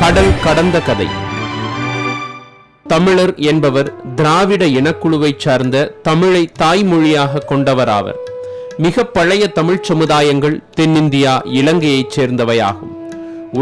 கடல் கடந்த கதை. தமிழர் என்பவர் திராவிட இனக்குழுவைச் சார்ந்த தமிழை தாய்மொழியாக கொண்டவராவர். மிக பழைய தமிழ்ச் சமுதாயங்கள் தென்னிந்தியா, இலங்கையைச் சேர்ந்தவையாகும்.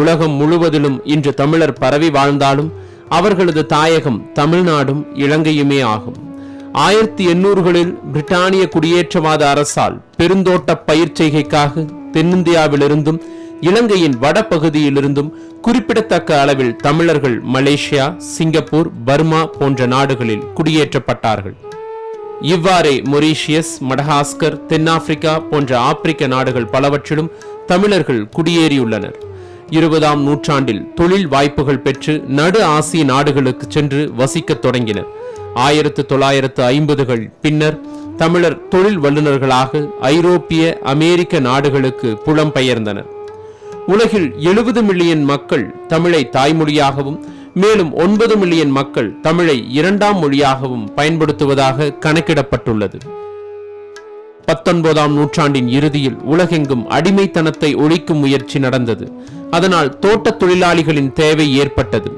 உலகம் முழுவதிலும் இன்று தமிழர் பரவி வாழ்ந்தாலும் அவர்களது தாயகம் தமிழ்நாடும் இலங்கையுமே ஆகும். 1800களில் பிரிட்டானிய குடியேற்றவாத அரசால் பெருந்தோட்ட பயிர் செய்கைக்காக தென்னிந்தியாவிலிருந்தும் இலங்கையின் வடபகுதியிலிருந்தும் குறிப்பிடத்தக்க அளவில் தமிழர்கள் மலேசியா, சிங்கப்பூர், பர்மா போன்ற நாடுகளில் குடியேற்றப்பட்டார்கள். இவ்வாறே மொரீஷியஸ், மடகாஸ்கர், தென்னாப்பிரிக்கா போன்ற ஆப்பிரிக்க நாடுகள் பலவற்றிலும் தமிழர்கள் குடியேறியுள்ளனர். 20ஆம் நூற்றாண்டில் தொழில் வாய்ப்புகள் பெற்று நடு ஆசிய நாடுகளுக்கு சென்று வசிக்க தொடங்கினர். 1950கள் பின்னர் தமிழர் தொழில் வல்லுநர்களாக ஐரோப்பிய, அமெரிக்க நாடுகளுக்கு புலம்பெயர்ந்தனர். உலகில் 70 மில்லியன் மக்கள் தமிழை தாய்மொழியாகவும் மேலும் 9 மில்லியன் மக்கள் தமிழை இரண்டாம் மொழியாகவும் பயன்படுத்துவதாக கணக்கிடப்பட்டுள்ளது. 19ஆம் நூற்றாண்டின் இறுதியில் உலகெங்கும் அடிமைத்தனத்தை ஒழிக்கும் முயற்சி நடந்தது. அதனால் தோட்ட தொழிலாளிகளின் தேவை ஏற்பட்டது.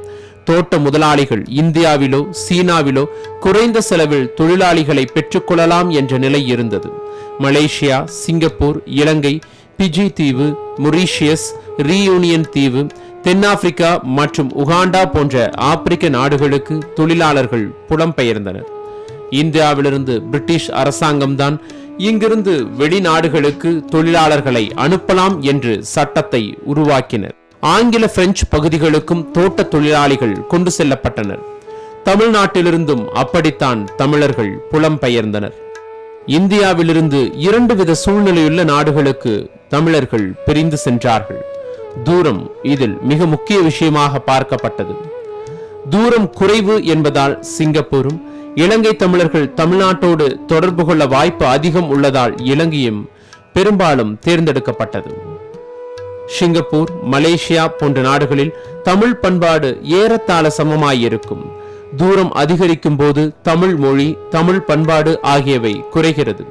தோட்ட முதலாளிகள் இந்தியாவிலோ சீனாவிலோ குறைந்த செலவில் தொழிலாளிகளை பெற்றுக்கொள்ளலாம் என்ற நிலை இருந்தது. மலேசியா, சிங்கப்பூர், இலங்கை, பிஜி தீவு, மொரீஷியஸ், ரீயூனியன் தீவு, தென்னாப்பிரிக்கா மற்றும் உகாண்டா போன்ற ஆப்பிரிக்க நாடுகளுக்கு தொழிலாளர்கள் புலம்பெயர்ந்தனர். இந்தியாவிலிருந்து பிரிட்டிஷ் அரசாங்கம்தான் இங்கிருந்து வெளிநாடுகளுக்கு தொழிலாளர்களை அனுப்பலாம் என்று சட்டத்தை உருவாக்கினர். ஆங்கில பிரெஞ்சு பகுதிகளுக்கும் தோட்ட தொழிலாளிகள் கொண்டு செல்லப்பட்டனர். தமிழ்நாட்டிலிருந்தும் அப்படித்தான் தமிழர்கள் புலம்பெயர்ந்தனர். இந்தியாவிலிருந்து 2 வித சூழ்நிலையுள்ள நாடுகளுக்கு தமிழர்கள் பிரிந்து சென்றார்கள். தூரம் இதில் மிக முக்கிய விஷயமாக பார்க்கப்பட்டது. தூரம் குறைவு என்பதால் சிங்கப்பூரும், இலங்கை தமிழர்கள் தமிழ்நாட்டோடு தொடர்பு கொள்ள வாய்ப்பு அதிகம் உள்ளதால் இலங்கையும் பெரும்பாலும் தேர்ந்தெடுக்கப்பட்டது. சிங்கப்பூர், மலேசியா போன்ற நாடுகளில் தமிழ் பண்பாடு ஏறத்தாழ சமமாயிருக்கும். தூரம் அதிகரிக்கும் போது தமிழ் மொழி, தமிழ் பண்பாடு ஆகியவை குறைகிறது.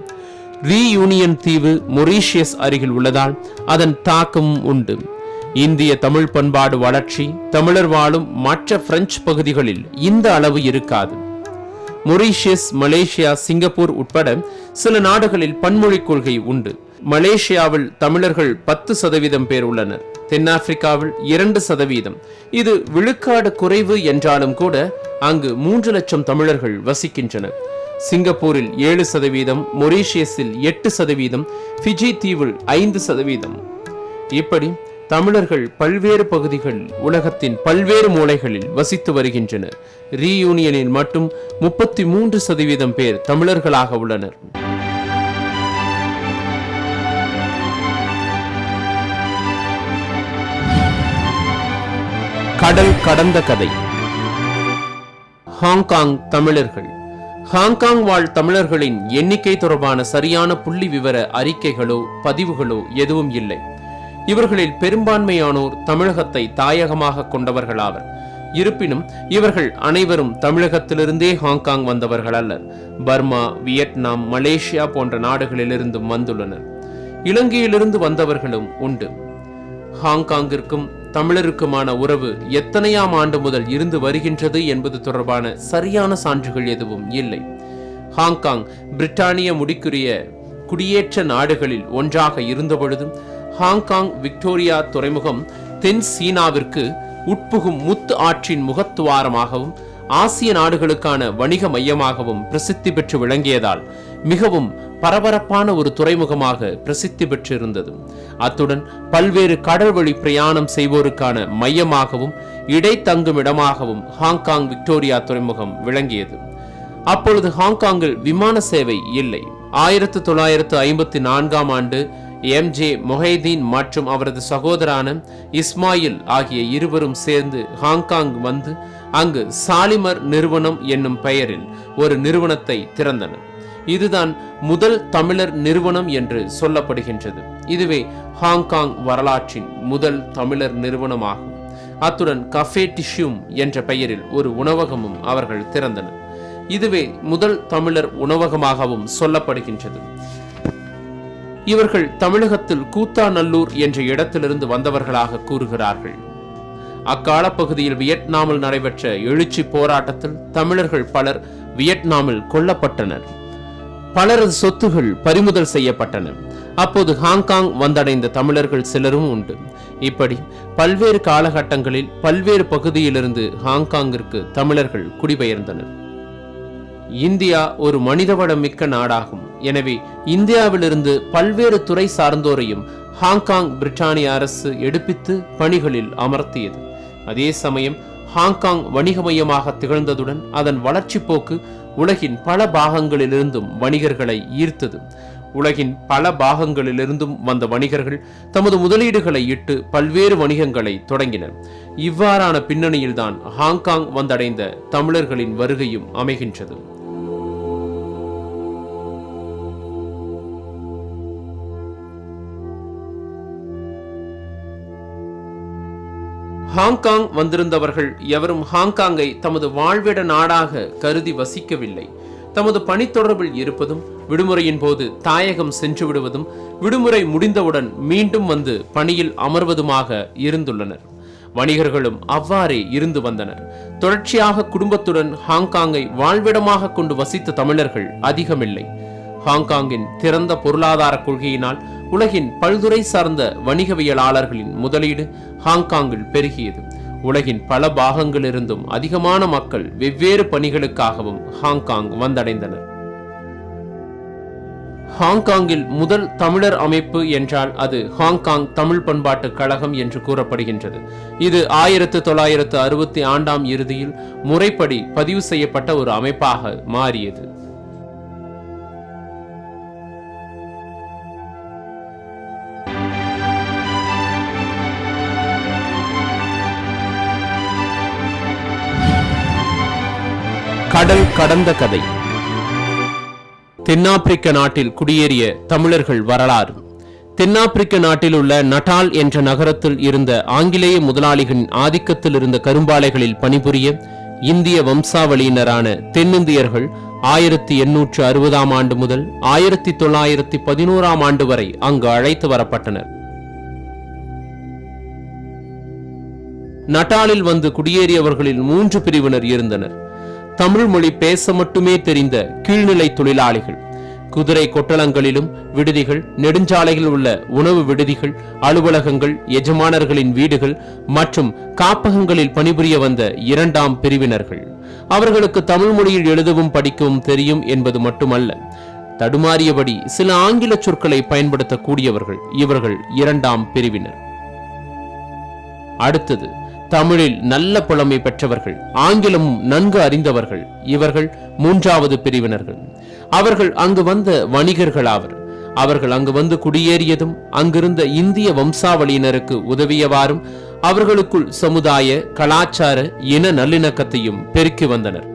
ரீயூனியன் தீவு மொரீஷியஸ் அருகில் உள்ளதால் அதன் தாக்கமும் உண்டு. இந்திய தமிழ் பண்பாடு வளர்ச்சி தமிழர் வாழும் மற்ற பிரெஞ்சு பகுதிகளில் இந்த அளவு இருக்காது. மொரீஷியஸ், மலேசியா, சிங்கப்பூர் உட்பட சில நாடுகளில் பன்மொழி கொள்கை உண்டு. மலேசியாவில் தமிழர்கள் 10% பேர் உள்ளனர். தென்னாப்பிரிக்காவில் 2%. இது விழுக்காடு குறைவு என்றாலும் கூட அங்கு 3 லட்சம் தமிழர்கள் வசிக்கின்றனர். சிங்கப்பூரில் 7%, மொரீஷியஸில் 8%, பிஜி தீவில் 5%. இப்படி தமிழர்கள் பல்வேறு பகுதிகளில் உலகத்தின் பல்வேறு மூலைகளில் வசித்து வருகின்றனர். ரீயூனியனில் மட்டும் 33% பேர் தமிழர்களாக உள்ளனர். கடல் கடந்த கதை. ஹாங்காங் தமிழர்கள். ஹாங்காங் வாழ் தமிழர்களின் எண்ணிக்கை தொடர்பான சரியான புள்ளி விவர அறிக்கைகளோ பதிவுகளோ எதுவும் இல்லை. இவர்களில் பெரும்பான்மையானோர் தமிழகத்தை தாயகமாக கொண்டவர்களாவர். இருப்பினும் இவர்கள் அனைவரும் தமிழகத்திலிருந்தே ஹாங்காங் வந்தவர்கள் அல்லர். பர்மா, வியட்நாம், மலேசியா போன்ற நாடுகளிலிருந்தும் வந்துள்ளனர். இலங்கையிலிருந்து வந்தவர்களும் உண்டு. ஹாங்காங்கிற்கும் தமிழருக்குமான உறவு எத்தனையாம் ஆண்டு முதல் இருந்து வருகின்றது என்பது தொடர்பான சரியான சான்றுகள் எதுவும் இல்லை. ஹாங்காங் பிரிட்டானிய முடிக்குரிய குடியேற்ற நாடுகளில் ஒன்றாக இருந்தபொழுதும் ஹாங்காங் விக்டோரியா துறைமுகம் தென் சீனாவிற்கு உட்புகும் முத்து ஆற்றின் முகத்துவாரமாகவும் ஆசிய நாடுகளுக்கான வணிக மையமாகவும் பிரசித்தி பெற்று விளங்கியதால் மிகவும் பரபரப்பான ஒரு துறைமுகமாக பிரசித்தி பெற்றிருந்தது. அத்துடன் பல்வேறு கடல்வழி பிரயாணம் செய்வோருக்கான மையமாகவும் இடைத்தங்கும் இடமாகவும் ஹாங்காங் விக்டோரியா துறைமுகம் விளங்கியது. அப்பொழுது ஹாங்காங்கில் விமான சேவை இல்லை. 1954ஆம் ஆண்டு எம்ஜே மொஹைதீன் மற்றும் அவரது சகோதரான இஸ்மாயில் ஆகிய இருவரும் சேர்ந்து ஹாங்காங் வந்து அங்கு சாலிமர் நிறுவனம் என்னும் பெயரில் ஒரு நிறுவனத்தை திறந்தனர். இதுதான் முதல் தமிழர் நிறுவனம் என்று சொல்லப்படுகின்றது. இதுவே ஹாங்காங் வரலாற்றின் முதல் தமிழர் நிறுவனமாகும். அத்துடன் கஃபே டிஷ்யூம் என்ற பெயரில் ஒரு உணவகமும் அவர்கள் திறந்தனர். இதுவே முதல் தமிழர் உணவகமாகவும் சொல்லப்படுகின்றது. இவர்கள் தமிழகத்தில் கூத்தாநல்லூர் என்ற இடத்திலிருந்து வந்தவர்களாக கூறுகிறார்கள். அக்கால பகுதியில் வியட்நாமில் நடைபெற்ற எழுச்சி போராட்டத்தில் தமிழர்கள் பலர் வியட்நாமில் கொல்லப்பட்டனர். பலரது சொத்துகள் பறிமுதல் செய்யப்பட்டன. அப்போது ஹாங்காங் வந்தடைந்த தமிழர்கள் சிலரும் உண்டு. இப்படி பல்வேறு காலகட்டங்களில் பல்வேறு பகுதியிலிருந்து ஹாங்காங்கிற்கு தமிழர்கள் குடிபெயர்ந்தனர். இந்தியா ஒரு மனிதவளம் மிக்க நாடாகும். எனவே இந்தியாவிலிருந்து பல்வேறு துறை சார்ந்தோரையும் ஹாங்காங் பிரிட்டானிய அரசு எடுப்பித்து பணிகளில் அமர்த்தியது. அதே சமயம் ஹாங்காங் வணிக மையமாக திகழ்ந்ததுடன் அதன் வளர்ச்சி போக்கு உலகின் பல பாகங்களிலிருந்தும் வணிகர்களை ஈர்த்தது. உலகின் பல பாகங்களிலிருந்தும் வந்த வணிகர்கள் தமது முதலீடுகளை இட்டு பல்வேறு வணிகங்களை தொடங்கினர். இவ்வாறான பின்னணியில்தான் ஹாங்காங் வந்தடைந்த தமிழர்களின் வருகையும் அமைகின்றது. ஹாங்காங் வந்திருந்தவர்கள் எவரும் ஹாங்காங்கை தமது வாழ்விட நாடாக கருதி வசிக்கவில்லை. தமது பணி தொடர்பில் இருப்பதும், விடுமுறையின் போது தாயகம் சென்று விடுவதும், விடுமுறை முடிந்தவுடன் மீண்டும் வந்து பணியில் அமர்வதுமாக இருந்துள்ளனர். வணிகர்களும் அவ்வாறே இருந்து வந்தனர். தொடர்ச்சியாக குடும்பத்துடன் ஹாங்காங்கை வாழ்விடமாக கொண்டு வசித்த தமிழர்கள் அதிகமில்லை. ஹாங்காங்கின் திறந்த பொருளாதார கொள்கையினால் உலகின் பல்துறை சார்ந்த வணிகவியலாளர்களின் முதலீடு ஹாங்காங்கில் பெருகியது. உலகின் பல பாகங்களிலிருந்தும் அதிகமான மக்கள் வெவ்வேறு பணிகளுக்காகவும் ஹாங்காங் வந்தடைந்தனர். ஹாங்காங்கில் முதல் தமிழர் அமைப்பு என்றால் அது ஹாங்காங் தமிழ் பண்பாட்டு கழகம் என்று கூறப்படுகின்றது. இது 1960 இறுதியில் முறைப்படி பதிவு செய்யப்பட்ட ஒரு அமைப்பாக மாறியது. கடல் கடந்த கதை. தென்னாப்பிரிக்க நாட்டில் குடியேறிய தமிழர்கள் வரலாறு. தென்னாப்பிரிக்க நாட்டில் உள்ள நட்டால் என்ற நகரத்தில் இருந்த ஆங்கிலேய முதலாளிகளின் ஆதிக்கத்தில் இருந்த கரும்பாலைகளில் பணிபுரிய இந்திய வம்சாவளியினரான தென்னிந்தியர்கள் 1860 முதல் 1911 வரை அங்கு அழைத்து வரப்பட்டனர். நட்டாலில் வந்து குடியேறியவர்களில் 3 பிரிவினர் இருந்தனர். தமிழ் மொழி பேச மட்டுமே தெரிந்த கீழ்நிலை தொழிலாளிகள். குதிரை கொட்டளங்களிலும் விடுதிகள், நெடுஞ்சாலைகளில் உள்ள உணவு விடுதிகள், அலுவலகங்கள், எஜமானர்களின் வீடுகள் மற்றும் காப்பகங்களில் பணிபுரிய வந்த 2ஆம் பிரிவினர்கள். அவர்களுக்கு தமிழ் மொழியில் எழுதவும் படிக்கவும் தெரியும் என்பது மட்டுமல்ல, தடுமாறியபடி சில ஆங்கில சொற்களை பயன்படுத்தக்கூடியவர்கள் இவர்கள் 2ஆம் பிரிவினர். அடுத்தது தமிழில் நல்ல புலமை பெற்றவர்கள், ஆங்கிலமும் நன்கு அறிந்தவர்கள். இவர்கள் 3வது பிரிவினர்கள். அவர்கள் அங்கு வந்த வணிகர்கள் ஆவர். அவர்கள் அங்கு வந்து குடியேறியதும் அங்கிருந்த இந்திய வம்சாவளியினருக்கு உதவியவாறும் அவர்களுக்குள் சமுதாய, கலாச்சார, இன நல்லிணக்கத்தையும் பெருக்கி வந்தனர்.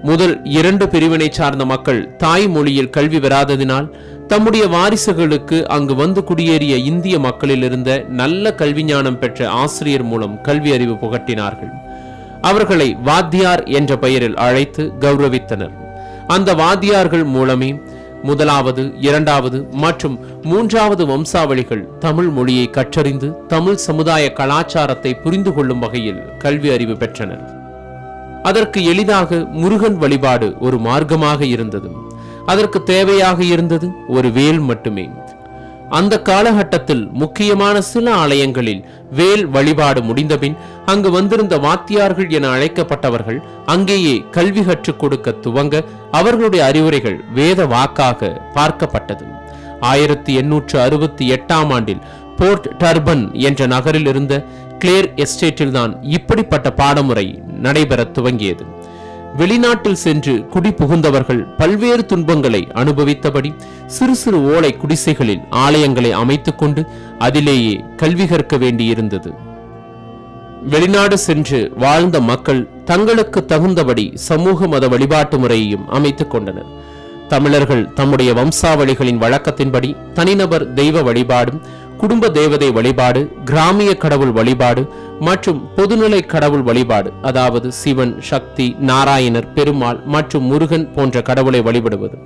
முதல் 2 பிரிவினை சார்ந்த மக்கள் தாய்மொழியில் கல்வி பெறாததினால் தம்முடைய வாரிசுகளுக்கு அங்கு வந்து குடியேறிய இந்திய மக்களில் இருந்த நல்ல கல்வி ஞானம் பெற்ற ஆசிரியர் மூலம் கல்வி அறிவு புகட்டினார்கள். அவர்களை வாத்தியார் என்ற பெயரில் அழைத்து கௌரவித்தனர். அந்த வாத்தியார்கள் மூலமே 1வது, 2வது மற்றும் 3வது வம்சாவளிகள் தமிழ் மொழியை கற்றறிந்து தமிழ் சமுதாய கலாச்சாரத்தை புரிந்து கொள்ளும் வகையில் கல்வி அறிவு பெற்றனர். அதற்கு எளிதாக முருகன் வழிபாடு ஒரு மார்க்கமாக இருந்தது. அதற்கு தேவையாக இருந்தது ஒரு வேல் மட்டுமே. அந்த காலகட்டத்தில் முக்கியமான சில ஆலயங்களில் வேல் வழிபாடு முடிந்தபின் அங்கு வந்திருந்த வாத்தியார்கள் என அழைக்கப்பட்டவர்கள் அங்கேயே கல்வி கற்றுக் கொடுக்க துவங்க அவர்களுடைய அறிவுரைகள் வேத வாக்காக பார்க்கப்பட்டது. 1868 போர்ட் டர்பன் என்ற நகரில் இருந்த கிளேர் எஸ்டேட்டில் தான் இப்படிப்பட்ட பாடமுறை நடைபெற துவங்கியது. வெளிநாட்டில் சென்று குடி புகுந்தவர்கள் பல்வேறு துன்பங்களை அனுபவித்தபடி சிறு சிறு ஓலை குடிசைகளில் ஆலயங்களை அமைத்துக் கொண்டு அதிலேயே கல்வி கற்க வேண்டியிருந்தது. வெளிநாடு சென்று வாழ்ந்த மக்கள் தங்களுக்கு தகுந்தபடி சமூக மத வழிபாட்டு முறையையும் அமைத்துக் கொண்டனர். தமிழர்கள் தம்முடைய வம்சாவளிகளின் வழக்கத்தின்படி தனிநபர் தெய்வ வழிபாடும், குடும்ப தேவதை வழிபாடு, கிராமிய கடவுள் வழிபாடு மற்றும் பொதுநிலை கடவுள் வழிபாடு, அதாவது சிவன், சக்தி, நாராயணர், பெருமாள் மற்றும் முருகன் போன்ற கடவுளை வழிபடுவது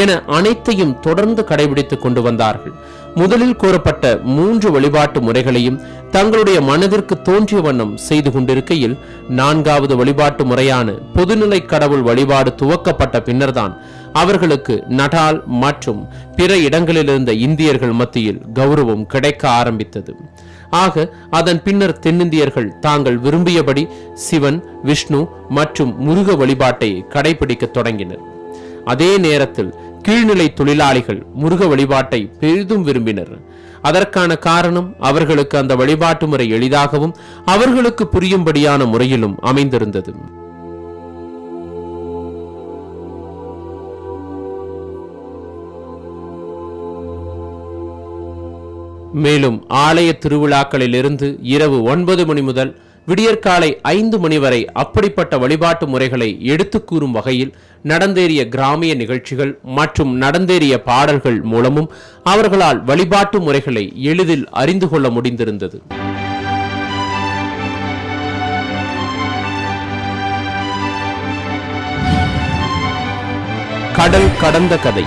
என அனைத்தையும் தொடர்ந்து கடைபிடித்துக் கொண்டு வந்தார்கள். முதலில் கூறப்பட்ட 3 வழிபாட்டு முறைகளையும் தங்களுடைய மனதிற்கு தோன்றிய வண்ணம் செய்து கொண்டிருக்கையில் 4வது வழிபாட்டு முறையான பொதுநிலை கடவுள் வழிபாடு துவக்கப்பட்ட பின்னர்தான் அவர்களுக்கு நடால் மற்றும் பிற இடங்களில் இருந்த இந்தியர்கள் மத்தியில் கௌரவம் கிடைக்க ஆரம்பித்தது. ஆக அதன் பின்னர் தென்னிந்தியர்கள் தாங்கள் விரும்பியபடி சிவன், விஷ்ணு மற்றும் முருக வழிபாட்டை கடைபிடிக்க தொடங்கினர். அதே நேரத்தில் கீழ்நிலை தொழிலாளிகள் முருக வழிபாட்டை பெரிதும் விரும்பினர். அதற்கான காரணம் அவர்களுக்கு அந்த வழிபாட்டு முறை எளிதாகவும் அவர்களுக்கு புரியும்படியான முறையிலும் அமைந்திருந்தது. மேலும் ஆலய திருவிழாக்களில் இருந்து இரவு 9 மணி முதல் விடியற்காலை 5 மணி வரை அப்படிப்பட்ட வழிபாட்டு முறைகளை எடுத்து கூறும் வகையில் நடந்தேறிய கிராமிய நிகழ்ச்சிகள் மற்றும் நடந்தேறிய பாடல்கள் மூலமும் அவர்களால் வழிபாட்டு முறைகளை எளிதில் அறிந்து கொள்ள முடிந்திருந்தது. கடல் கடந்த கதை.